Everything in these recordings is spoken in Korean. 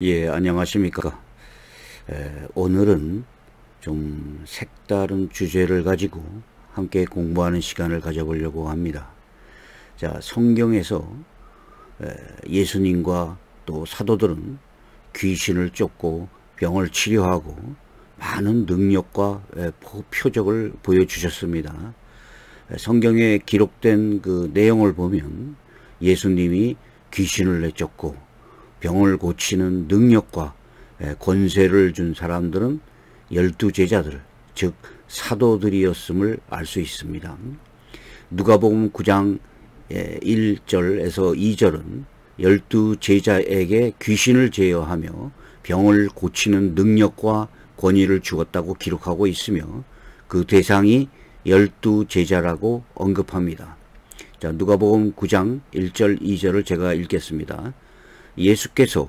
예, 안녕하십니까. 오늘은 좀 색다른 주제를 가지고 함께 공부하는 시간을 가져보려고 합니다. 자, 성경에서 예수님과 또 사도들은 귀신을 쫓고 병을 치료하고 많은 능력과 표적을 보여주셨습니다. 성경에 기록된 그 내용을 보면 예수님이 귀신을 내쫓고 병을 고치는 능력과 권세를 준 사람들은 12제자들, 즉 사도들이었음을 알 수 있습니다. 누가복음 9장 1절에서 2절은 12제자에게 귀신을 제어하며 병을 고치는 능력과 권위를 주었다고 기록하고 있으며 그 대상이 12제자라고 언급합니다. 자, 누가복음 9장 1절 2절을 제가 읽겠습니다. 예수께서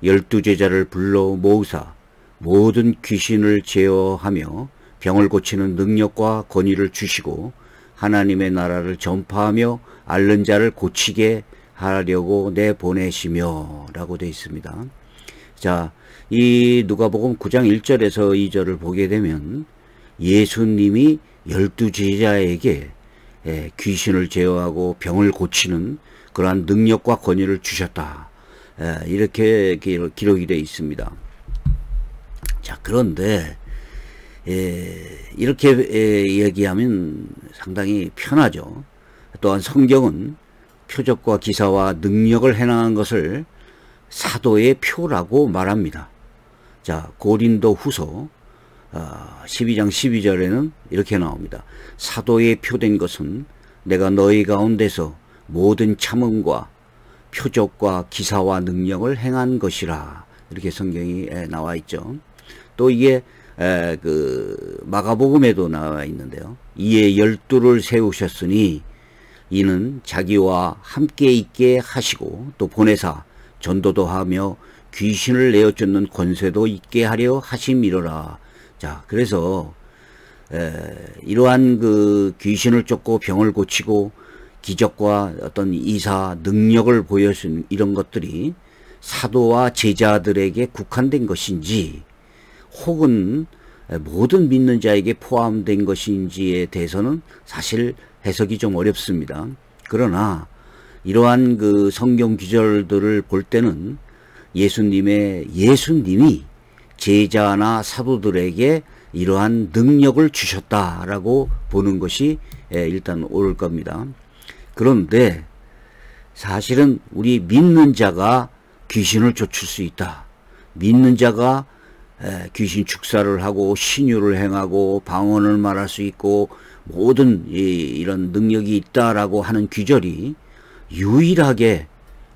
12제자를 불러 모으사 모든 귀신을 제어하며 병을 고치는 능력과 권위를 주시고 하나님의 나라를 전파하며 앓는 자를 고치게 하려고 내보내시며 라고 되어 있습니다. 자, 이 누가복음 9장 1절에서 2절을 보게 되면 예수님이 12제자에게 귀신을 제어하고 병을 고치는 그러한 능력과 권위를 주셨다. 이렇게 기록이 되어 있습니다. 자, 그런데 이렇게 얘기하면 상당히 편하죠. 또한 성경은 표적과 기사와 능력을 행한 것을 사도의 표라고 말합니다. 자, 고린도 후서 12장 12절에는 이렇게 나옵니다. 사도의 표된 것은 내가 너희 가운데서 모든 참음과 표적과 기사와 능력을 행한 것이라. 이렇게 성경이 나와 있죠. 또 이게 그 마가복음에도 나와 있는데요. 이에 12를 세우셨으니 이는 자기와 함께 있게 하시고 또 보내사 전도도 하며 귀신을 내어쫓는 권세도 있게 하려 하심이로라. 자, 그래서 이러한 그 귀신을 쫓고 병을 고치고 기적과 어떤 이사 능력을 보여준 이런 것들이 사도와 제자들에게 국한된 것인지 혹은 모든 믿는 자에게 포함된 것인지에 대해서는 사실 해석이 좀 어렵습니다. 그러나 이러한 그 성경 구절들을 볼 때는 예수님이 제자나 사도들에게 이러한 능력을 주셨다라고 보는 것이 일단 옳을 겁니다. 그런데 사실은 우리 믿는 자가 귀신을 쫓을 수 있다. 믿는 자가 귀신 축사를 하고 신유를 행하고 방언을 말할 수 있고 모든 이런 능력이 있다라고 하는 규절이 유일하게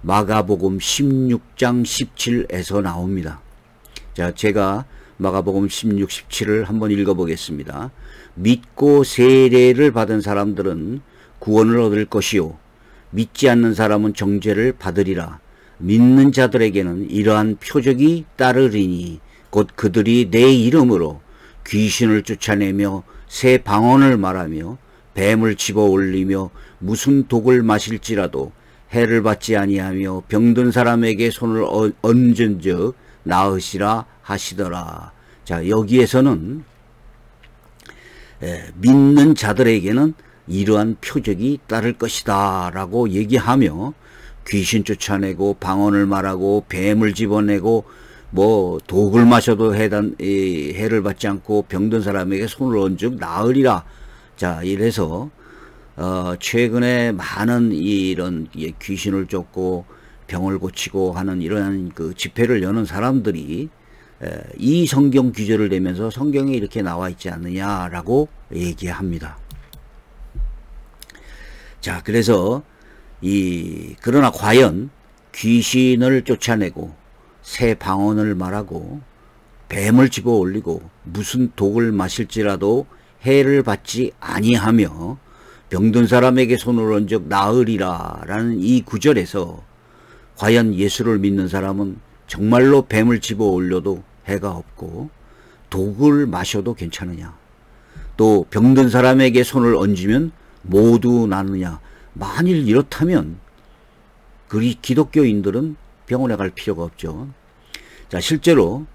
마가복음 16장 17에서 나옵니다. 자, 제가 마가복음 16, 17을 한번 읽어보겠습니다. 믿고 세례를 받은 사람들은 구원을 얻을 것이요 믿지 않는 사람은 정죄를 받으리라. 믿는 자들에게는 이러한 표적이 따르리니 곧 그들이 내 이름으로 귀신을 쫓아내며 새 방언을 말하며 뱀을 집어올리며 무슨 독을 마실지라도 해를 받지 아니하며 병든 사람에게 손을 얹은즉 나으시라 하시더라. 자, 여기에서는 믿는 자들에게는 이러한 표적이 따를 것이다 라고 얘기하며 귀신 쫓아내고 방언을 말하고 뱀을 집어내고 뭐 독을 마셔도 해를 받지 않고 병든 사람에게 손을 얹으면 나으리라. 자, 이래서 최근에 많은 이런 귀신을 쫓고 병을 고치고 하는 이러한 그 집회를 여는 사람들이 이 성경 규절을 대면서 성경에 이렇게 나와 있지 않느냐라고 얘기합니다. 자, 그래서 그러나 과연 귀신을 쫓아내고 새 방언을 말하고 뱀을 집어 올리고 무슨 독을 마실지라도 해를 받지 아니하며 병든 사람에게 손을 얹어 나으리라 라는 이 구절에서 과연 예수를 믿는 사람은 정말로 뱀을 집어 올려도 해가 없고 독을 마셔도 괜찮으냐, 또 병든 사람에게 손을 얹으면 모두 낫느냐. 만일 이렇다면 기독교인들은 병원에 갈 필요가 없죠. 자, 실제로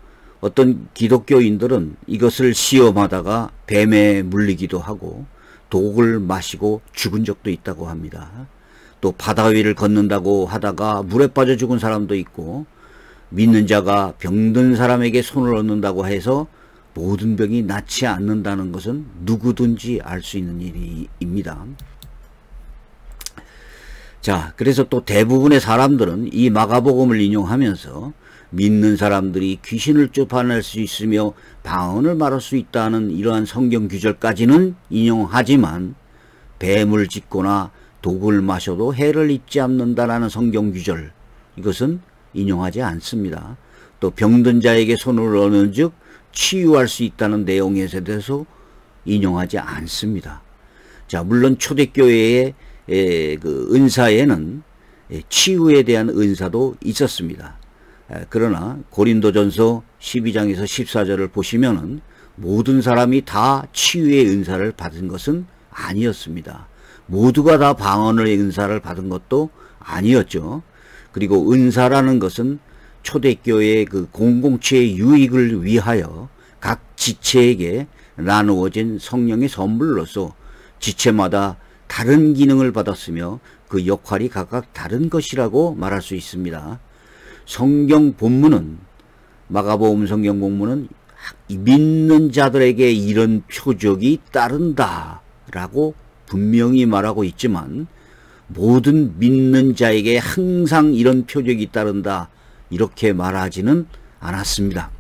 어떤 기독교인들은 이것을 시험하다가 뱀에 물리기도 하고 독을 마시고 죽은 적도 있다고 합니다. 또 바다 위를 걷는다고 하다가 물에 빠져 죽은 사람도 있고, 믿는 자가 병든 사람에게 손을 얹는다고 해서 모든 병이 낫지 않는다는 것은 누구든지 알 수 있는 일입니다. 자, 그래서 또 대부분의 사람들은 이 마가복음을 인용하면서 믿는 사람들이 귀신을 쫓아낼 수 있으며 방언을 말할 수 있다는 이러한 성경 구절까지는 인용하지만 뱀을 짖거나 독을 마셔도 해를 입지 않는다라는 성경 구절, 이것은 인용하지 않습니다. 또 병든 자에게 손을 얹은 즉 치유할 수 있다는 내용에 대해서 인용하지 않습니다. 자, 물론 초대교회의 그 은사에는 치유에 대한 은사도 있었습니다. 그러나 고린도전서 12장에서 14절을 보시면은 모든 사람이 다 치유의 은사를 받은 것은 아니었습니다. 모두가 다 방언의 은사를 받은 것도 아니었죠. 그리고 은사라는 것은 초대교회의 그 공동체의 유익을 위하여 각 지체에게 나누어진 성령의 선물로서 지체마다 다른 기능을 받았으며 그 역할이 각각 다른 것이라고 말할 수 있습니다. 성경 본문은, 마가복음 성경 본문은 믿는 자들에게 이런 표적이 따른다 라고 분명히 말하고 있지만 모든 믿는 자에게 항상 이런 표적이 따른다 이렇게 말하지는 않았습니다.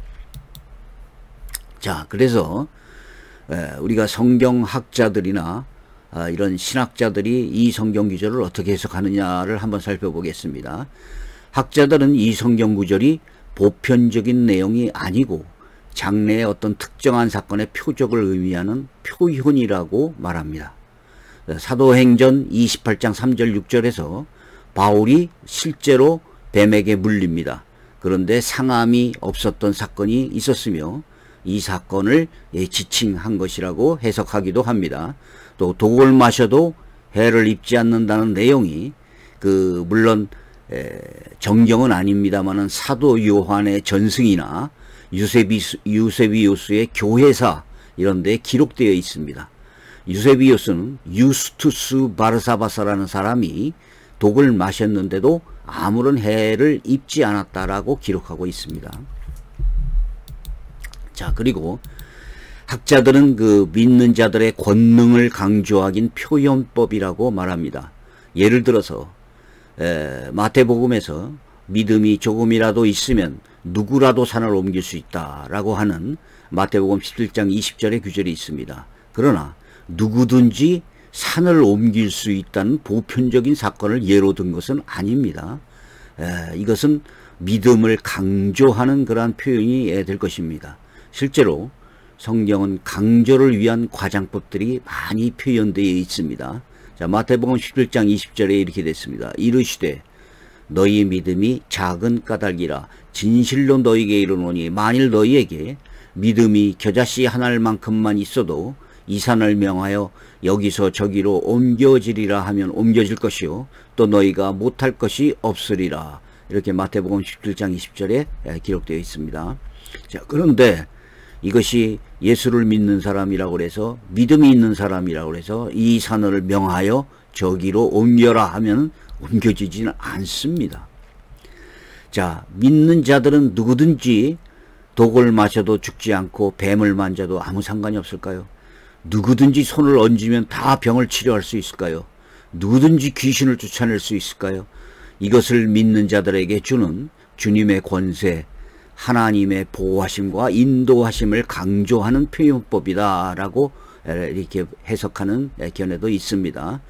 자, 그래서 우리가 성경학자들이나 이런 신학자들이 이 성경 구절을 어떻게 해석하느냐를 한번 살펴보겠습니다. 학자들은 이 성경 구절이 보편적인 내용이 아니고 장래의 어떤 특정한 사건의 표적을 의미하는 표현이라고 말합니다. 사도행전 28장 3절 6절에서 바울이 실제로 뱀에게 물립니다. 그런데 상함이 없었던 사건이 있었으며 이 사건을 지칭한 것이라고 해석하기도 합니다. 또 독을 마셔도 해를 입지 않는다는 내용이 물론 정경은 아닙니다만은 사도 요한의 전승이나 유세비우스의 교회사 이런 데 기록되어 있습니다. 유세비우스는 유스투스 바르사바사라는 사람이 독을 마셨는데도 아무런 해를 입지 않았다라고 기록하고 있습니다. 자, 그리고 학자들은 그 믿는 자들의 권능을 강조하긴 표현법이라고 말합니다. 예를 들어서 마태복음에서 믿음이 조금이라도 있으면 누구라도 산을 옮길 수 있다라고 하는 마태복음 17장 20절의 구절이 있습니다. 그러나 누구든지 산을 옮길 수 있다는 보편적인 사건을 예로 든 것은 아닙니다. 이것은 믿음을 강조하는 그러한 표현이 될 것입니다. 실제로 성경은 강조를 위한 과장법들이 많이 표현되어 있습니다. 자, 마태복음 17장 20절에 이렇게 됐습니다. 이르시되 너희 믿음이 작은 까닭이라 진실로 너희에게 이르노니 만일 너희에게 믿음이 겨자씨 하나만큼만 있어도 이 산을 명하여 여기서 저기로 옮겨지리라 하면 옮겨질 것이요 또 너희가 못할 것이 없으리라. 이렇게 마태복음 17장 20절에 기록되어 있습니다. 자, 그런데 이것이 예수를 믿는 사람이라고 해서 믿음이 있는 사람이라고 해서 이 산을 명하여 저기로 옮겨라 하면 옮겨지지는 않습니다. 자, 믿는 자들은 누구든지 독을 마셔도 죽지 않고 뱀을 만져도 아무 상관이 없을까요? 누구든지 손을 얹으면 다 병을 치료할 수 있을까요? 누구든지 귀신을 쫓아낼 수 있을까요? 이것을 믿는 자들에게 주는 주님의 권세, 하나님의 보호하심과 인도하심을 강조하는 표현법이다 라고 이렇게 해석하는 견해도 있습니다.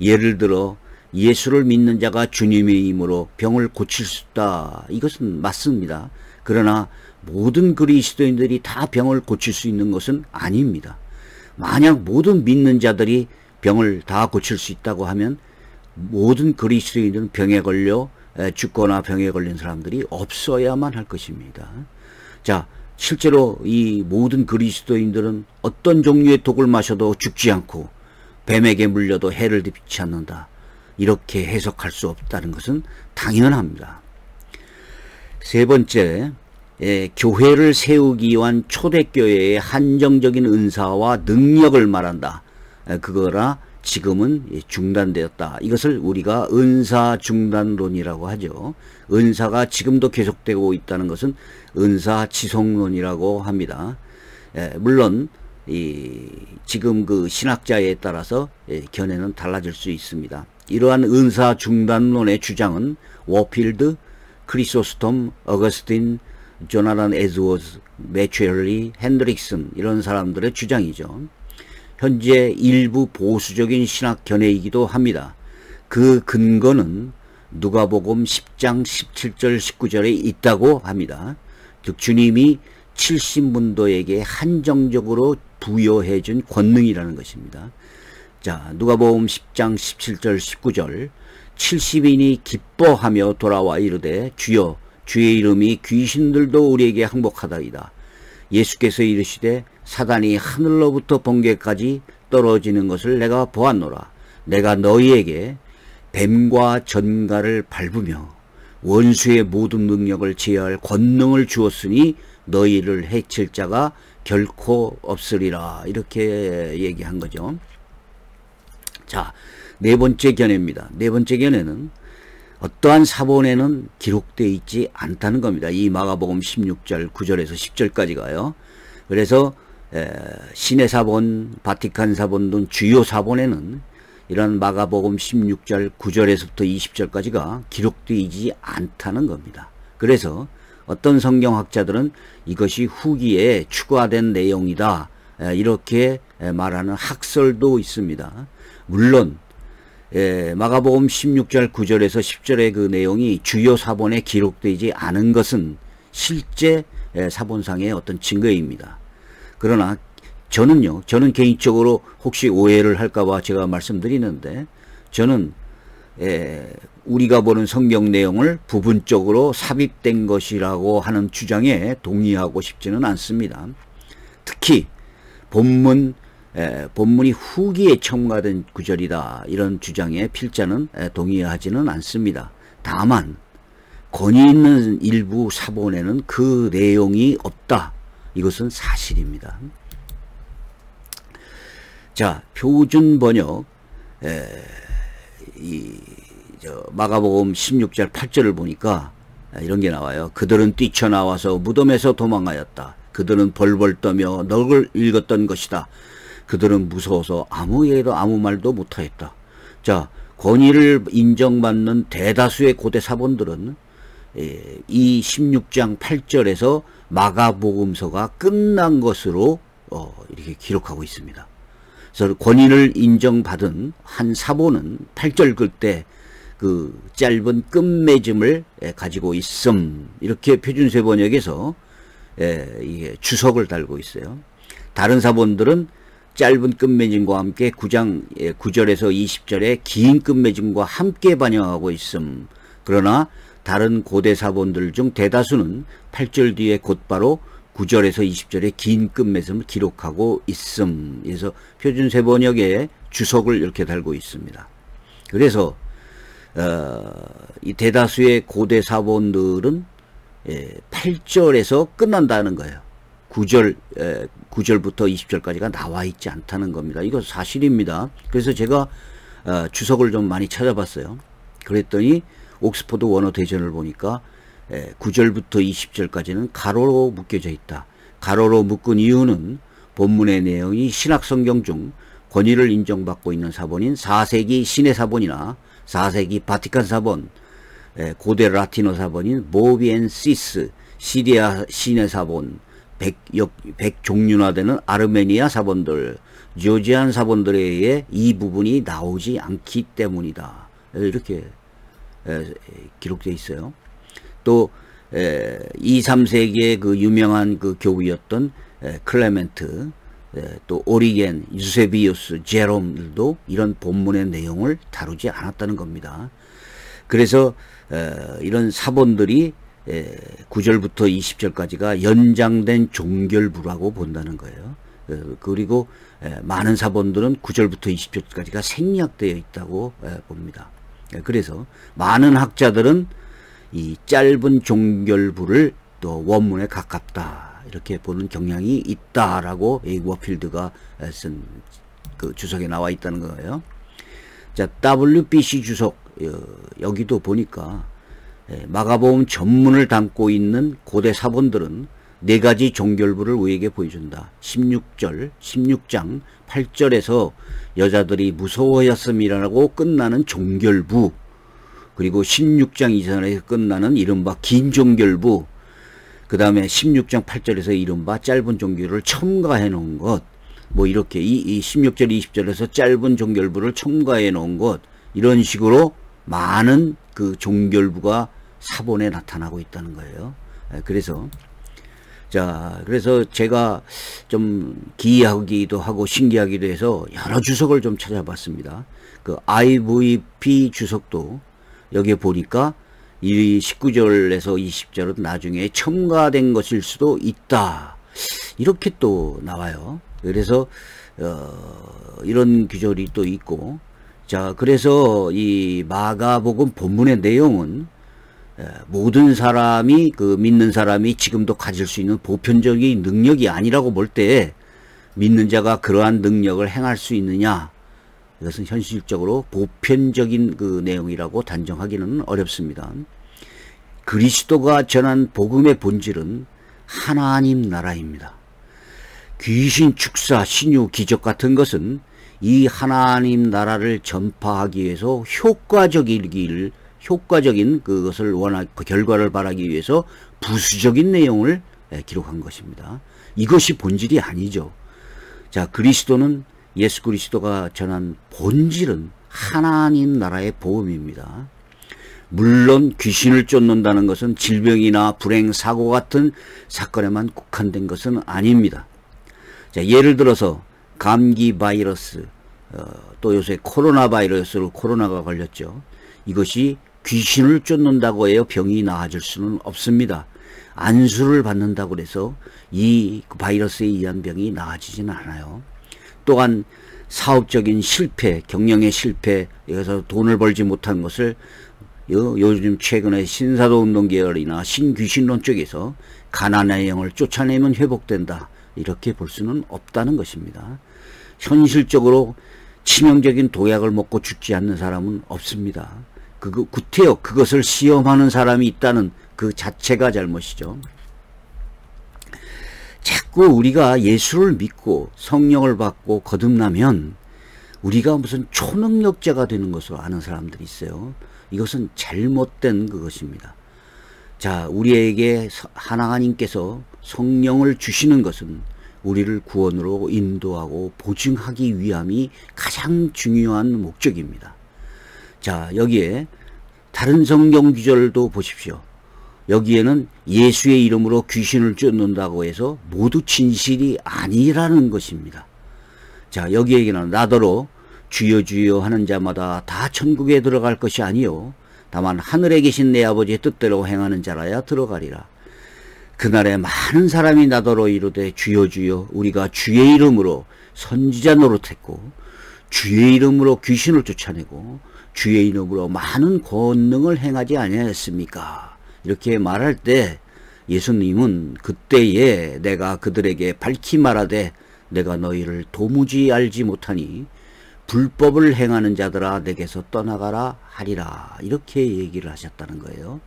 예를 들어 예수를 믿는 자가 주님의 힘으로 병을 고칠 수 있다. 이것은 맞습니다. 그러나 모든 그리스도인들이 다 병을 고칠 수 있는 것은 아닙니다. 만약 모든 믿는 자들이 병을 다 고칠 수 있다고 하면 모든 그리스도인들은 병에 걸려 죽거나 병에 걸린 사람들이 없어야만 할 것입니다. 자, 실제로 이 모든 그리스도인들은 어떤 종류의 독을 마셔도 죽지 않고 뱀에게 물려도 해를 입지 않는다. 이렇게 해석할 수 없다는 것은 당연합니다. 세 번째, 교회를 세우기 위한 초대교회의 한정적인 은사와 능력을 말한다. 그거라 지금은 중단되었다. 이것을 우리가 은사 중단론이라고 하죠. 은사가 지금도 계속되고 있다는 것은 은사 지속론이라고 합니다. 물론 지금 그 신학자에 따라서 견해는 달라질 수 있습니다. 이러한 은사 중단론의 주장은 워필드, 크리소스톰, 어거스틴, 조나단 에즈워즈, 매추얼리, 핸드릭슨 이런 사람들의 주장이죠. 현재 일부 보수적인 신학 견해이기도 합니다. 그 근거는 누가복음 10장 17절 19절에 있다고 합니다. 즉 주님이 70문도에게 한정적으로 부여해 준 권능이라는 것입니다. 자, 누가복음 10장 17절 19절 70인이 기뻐하며 돌아와 이르되 주여 주의 이름이 귀신들도 우리에게 항복하다이다. 예수께서 이르시되 사단이 하늘로부터 번개까지 떨어지는 것을 내가 보았노라. 내가 너희에게 뱀과 전갈을 밟으며 원수의 모든 능력을 제어할 권능을 주었으니 너희를 해칠 자가 결코 없으리라. 이렇게 얘기한 거죠. 자, 네 번째 견해입니다. 네 번째 견해는 어떠한 사본에는 기록되어 있지 않다는 겁니다. 이 마가복음 16절 9절에서 10절까지가요. 그래서 신의 사본, 바티칸 사본 등 주요 사본에는 이런 마가복음 16절 9절에서부터 20절까지가 기록되지 않다는 겁니다. 그래서 어떤 성경학자들은 이것이 후기에 추가된 내용이다 이렇게 말하는 학설도 있습니다. 물론 마가복음 16절 9절에서 10절의 그 내용이 주요 사본에 기록되지 않은 것은 실제 사본상의 어떤 증거입니다. 그러나 저는 개인적으로 혹시 오해를 할까봐 제가 말씀드리는데 저는 우리가 보는 성경 내용을 부분적으로 삽입된 것이라고 하는 주장에 동의하고 싶지는 않습니다. 특히 본문이 후기에 첨가된 구절이다 이런 주장에 필자는 동의하지는 않습니다. 다만 권위 있는 일부 사본에는 그 내용이 없다. 이것은 사실입니다. 자, 표준 번역 마가복음 16절 8절을 보니까 이런 게 나와요. 그들은 뛰쳐나와서 무덤에서 도망하였다. 그들은 벌벌 떠며 넋을 읽었던 것이다. 그들은 무서워서 아무 예도 아무 말도 못하였다. 자, 권위를 인정받는 대다수의 고대 사본들은 이 16장 8절에서 마가복음서가 끝난 것으로 이렇게 기록하고 있습니다. 그래서 권위를 인정받은 한 사본은 8절 글 때 그 짧은 끝맺음을 가지고 있음 이렇게 표준세 번역에서 이게 주석을 달고 있어요. 다른 사본들은 짧은 끝맺음과 함께 9장 9절에서 20절에 긴 끝맺음과 함께 반영하고 있음. 그러나 다른 고대 사본들 중 대다수는 8절 뒤에 곧바로 9절에서 20절에 긴 끝맺음을 기록하고 있음. 그래서 표준세 번역에 주석을 이렇게 달고 있습니다. 그래서 이 대다수의 고대 사본들은 8절에서 끝난다는 거예요. 9절부터 20절까지가 나와 있지 않다는 겁니다. 이거 사실입니다. 그래서 제가 주석을 좀 많이 찾아봤어요. 그랬더니 옥스퍼드 원어 대전을 보니까 9절부터 20절까지는 가로로 묶여져 있다. 가로로 묶은 이유는 본문의 내용이 신약성경 중 권위를 인정받고 있는 사본인 4세기 신의 사본이나 4세기 바티칸 사본, 고대 라틴어 사본인 모비엔시스, 시리아 신의 사본, 백종륜화되는 아르메니아 사본들, 조지안 사본들에 의해 이 부분이 나오지 않기 때문이다. 이렇게 기록되어 있어요. 또 2, 3세기의 그 유명한 그 교우였던 클레멘트, 또 오리겐, 유세비우스, 제롬들도 이런 본문의 내용을 다루지 않았다는 겁니다. 그래서 이런 사본들이 9절부터 20절까지가 연장된 종결부라고 본다는 거예요. 그리고 많은 사본들은 9절부터 20절까지가 생략되어 있다고 봅니다. 그래서 많은 학자들은 이 짧은 종결부를 또 원문에 가깝다 이렇게 보는 경향이 있다라고 이 워필드가 쓴 그 주석에 나와 있다는 거예요. 자, WBC 주석 여기도 보니까 마가복음 전문을 담고 있는 고대 사본들은 네 가지 종결부를 우리에게 보여준다. 16장 8절에서 여자들이 무서워했음이라고 끝나는 종결부, 그리고 16장 이전에서 끝나는 이른바 긴 종결부, 그 다음에 16장 8절에서 이른바 짧은 종결을 첨가해 놓은 것, 뭐 이렇게 이 16절 20절에서 짧은 종결부를 첨가해 놓은 것, 이런 식으로 많은 그 종결부가 사본에 나타나고 있다는 거예요. 그래서 제가 좀 기이하기도 하고 신기하기도 해서 여러 주석을 좀 찾아봤습니다. 그 IVP 주석도 여기에 보니까 이 19절에서 20절은 나중에 첨가된 것일 수도 있다, 이렇게 또 나와요. 그래서 이런 규절이 또 있고, 자, 그래서 이 마가복음 본문의 내용은 모든 사람이, 그 믿는 사람이 지금도 가질 수 있는 보편적인 능력이 아니라고 볼 때 믿는 자가 그러한 능력을 행할 수 있느냐, 이것은 현실적으로 보편적인 그 내용이라고 단정하기는 어렵습니다. 그리스도가 전한 복음의 본질은 하나님 나라입니다. 귀신 축사, 신유, 기적 같은 것은 이 하나님 나라를 전파하기 위해서 효과적인 그것을 그 결과를 바라기 위해서 부수적인 내용을 기록한 것입니다. 이것이 본질이 아니죠. 자, 그리스도는, 예수 그리스도가 전한 본질은 하나님 나라의 복음입니다. 물론 귀신을 쫓는다는 것은 질병이나 불행, 사고 같은 사건에만 국한된 것은 아닙니다. 자, 예를 들어서 감기 바이러스, 또 요새 코로나 바이러스로 코로나가 걸렸죠. 이것이 귀신을 쫓는다고 해요 병이 나아질 수는 없습니다. 안수를 받는다고 해서 이 바이러스에 의한 병이 나아지지는 않아요. 또한 사업적인 실패, 경영의 실패, 여기서 돈을 벌지 못한 것을 요즘 최근에 신사도 운동 계열이나 신귀신론 쪽에서 가난의 영을 쫓아내면 회복된다, 이렇게 볼 수는 없다는 것입니다. 현실적으로 치명적인 독약을 먹고 죽지 않는 사람은 없습니다. 구태여 그것을 시험하는 사람이 있다는 그 자체가 잘못이죠. 자꾸 우리가 예수를 믿고 성령을 받고 거듭나면 우리가 무슨 초능력자가 되는 것으로 아는 사람들이 있어요. 이것은 잘못된 그것입니다. 자, 우리에게 하나님께서 성령을 주시는 것은 우리를 구원으로 인도하고 보증하기 위함이 가장 중요한 목적입니다. 자, 여기에 다른 성경 구절도 보십시오. 여기에는 예수의 이름으로 귀신을 쫓는다고 해서 모두 진실이 아니라는 것입니다. 자, 여기에는 나더러 주여 주여 하는 자마다 다 천국에 들어갈 것이 아니요 다만 하늘에 계신 내 아버지의 뜻대로 행하는 자라야 들어가리라. 그날에 많은 사람이 나더러 이르되 주여 주여 우리가 주의 이름으로 선지자 노릇했고 주의 이름으로 귀신을 쫓아내고 주의 이름으로 많은 권능을 행하지 아니하였습니까? 이렇게 말할 때 예수님은 그때에 내가 그들에게 밝히 말하되 내가 너희를 도무지 알지 못하니 불법을 행하는 자들아 내게서 떠나가라 하리라, 이렇게 얘기를 하셨다는 거예요.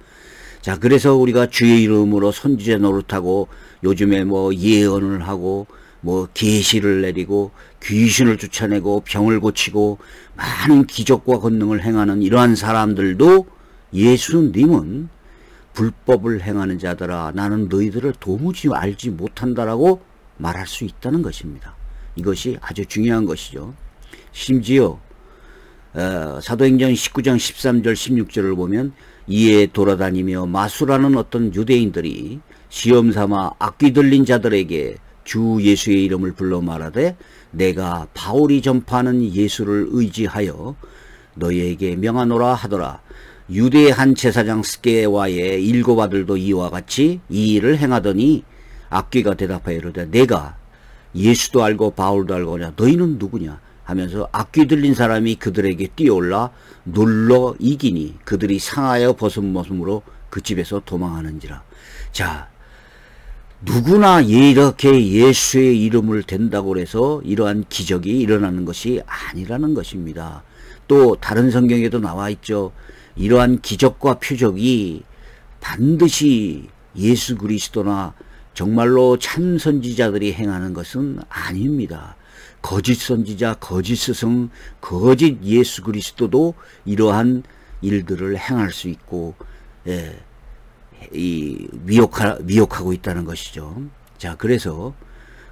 자, 그래서 우리가 주의 이름으로 선지자 노릇하고 요즘에 뭐 예언을 하고 뭐 계시를 내리고 귀신을 쫓아내고 병을 고치고 많은 기적과 권능을 행하는 이러한 사람들도 예수님은 불법을 행하는 자들아 나는 너희들을 도무지 알지 못한다라고 말할 수 있다는 것입니다. 이것이 아주 중요한 것이죠. 심지어 사도행전 19장 13절 16절을 보면 이에 돌아다니며 마술하는 어떤 유대인들이 시험삼아 악귀 들린 자들에게 주 예수의 이름을 불러 말하되 내가 바울이 전파하는 예수를 의지하여 너희에게 명하노라 하더라. 유대의 한 제사장 스게와의 7 아들도 이와 같이 이 일을 행하더니 악귀가 대답하여 이르되 내가 예수도 알고 바울도 알고냐 너희는 누구냐 하면서 악귀 들린 사람이 그들에게 뛰어올라 눌러 이기니 그들이 상하여 벗은 모습으로 그 집에서 도망하는지라. 자, 누구나 이렇게 예수의 이름을 댄다고 해서 이러한 기적이 일어나는 것이 아니라는 것입니다. 또 다른 성경에도 나와 있죠. 이러한 기적과 표적이 반드시 예수 그리스도나 정말로 참 선지자들이 행하는 것은 아닙니다. 거짓 선지자, 거짓 스승, 거짓 예수 그리스도도 이러한 일들을 행할 수 있고 미혹하고 있다는 것이죠. 자, 그래서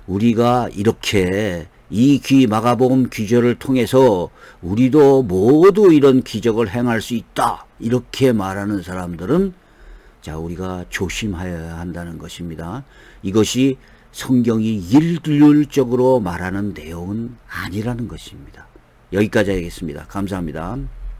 우리가 이렇게 이 마가복음 귀절을 통해서 우리도 모두 이런 기적을 행할 수 있다 이렇게 말하는 사람들은 자, 우리가 조심하여야 한다는 것입니다. 이것이 성경이 일률적으로 말하는 내용은 아니라는 것입니다. 여기까지 하겠습니다. 감사합니다.